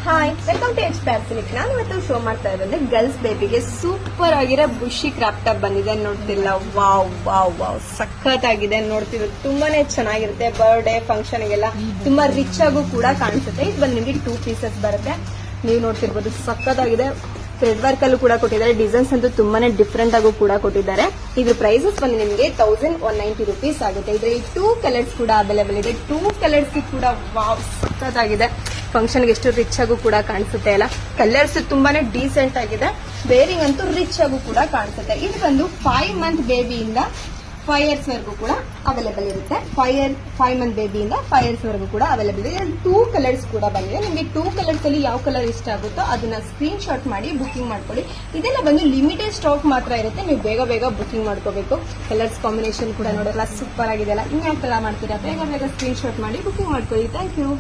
Hi, welcome to H ಪ್ಯಾಸಿಲಿಕ್. ನಾನು ಇವತ್ತು ಶೋ ಮಾಡ್ತಾ ಇರೋದ್ರೆ ಗರ್ಲ್ಸ್ ಬೇಬಿಗೆ ಸೂಪರ್ ಆಗಿರೋ ಬುಷಿ ಕ್ರಾಪ್ ಟಾಪ್ ಬಂದಿದೆ. ನೋಡ್ತಿಲ್ಲ, ವಾವ್ ವಾವ್ ವಾವ್ ಸಖತ್ ಆಗಿದೆ. ನೋಡ್ತಿರೋದು ತುಂಬಾನೇ ಚೆನ್ನಾಗಿರುತ್ತೆ. ಬರ್ಡೇ ಫಂಕ್ಷನ್ಗೆಲ್ಲ ತುಂಬಾ ರಿಚ್ ಆಗು ಕೂಡ ಕಾಣಿಸುತ್ತೆ. ಇದು ಬಂದು ನಿಮಗೆ 2 ಪೀಸಸ್ ಬರುತ್ತೆ. ನೀವು ನೋಡ್ತಿರ್ಬೋದು, ಸಖತ್ತಾಗಿದೆ. ಥ್ರೆಡ್ ವರ್ಕ್ ಅಲ್ಲೂ ಕೂಡ ಕೊಟ್ಟಿದ್ದಾರೆ. ಡಿಸೈನ್ಸ್ ಅಂತೂ ತುಂಬಾನೇ ಡಿಫ್ರೆಂಟ್ ಆಗು ಕೂಡ ಕೊಟ್ಟಿದ್ದಾರೆ. ಇದ್ರ ಪ್ರೈಸಸ್ ಬಂದು ನಿಮಗೆ 1190 rupees ಆಗುತ್ತೆ. ಇದರಲ್ಲಿ 2 ಕಲರ್ಸ್ ಕೂಡ ಅವೈಲೇಬಲ್ ಇದೆ. 2 ಕಲರ್ಸ್ ಕೂಡ ವಾವ್ ಸಖತ್ತಾಗಿದೆ. ಫಂಕ್ಷನ್ಗೆ ಎಷ್ಟು ರಿಚ್ ಆಗು ಕೂಡ ಕಾಣಿಸುತ್ತೆ ಅಲ್ಲ. ಕಲರ್ಸ್ ತುಂಬಾನೇ ಡೀಸೆಂಟ್ ಆಗಿದೆ. ಬೇರಿಂಗ್ ಅಂತೂ ರಿಚ್ ಆಗು ಕೂಡ ಕಾಣಿಸುತ್ತೆ. ಇದು ಬಂದು 5 month ಬೇಬಿಯಿಂದ 5 years ವರೆಗೂ ಕೂಡ ಅವೈಲೇಬಲ್ ಇರುತ್ತೆ. 5 month ಬೇಬಿಯಿಂದ 5 years ವರೆಗೂ ಕೂಡ ಅವೈಲೇಬಲ್ ಇದೆ. 2 ಕಲರ್ಸ್ ಕೂಡ ಬಂದಿದೆ. ನಿಮಗೆ 2 ಕಲರ್ಸ್ ಅಲ್ಲಿ ಯಾವ ಕಲರ್ ಇಷ್ಟ ಆಗುತ್ತೋ ಅದನ್ನ ಸ್ಕ್ರೀನ್ ಶಾಟ್ ಮಾಡಿ ಬುಕಿಂಗ್ ಮಾಡ್ಕೊಳ್ಳಿ. ಇದೆಲ್ಲ ಬಂದು ಲಿಮಿಟೆಡ್ ಸ್ಟಾಕ್ ಮಾತ್ರ ಇರುತ್ತೆ. ನೀವು ಬೇಗ ಬೇಗ ಬುಕಿಂಗ್ ಮಾಡ್ಕೋಬೇಕು. ಕಲರ್ಸ್ ಕಾಂಬಿನೇಷನ್ ಕೂಡ ನೋಡಲ್ಲ, ಸೂಪರ್ ಆಗಿದೆಲ್ಲ. ಇನ್ಯಾಕೆಲ್ಲ ಮಾಡ್ತೀರಾ? ಬೇಗ ಬೇಗ ಸ್ಕ್ರೀನ್ ಶಾಟ್ ಮಾಡಿ ಬುಕಿಂಗ್ ಮಾಡ್ಕೊಳ್ಳಿ. Thank you.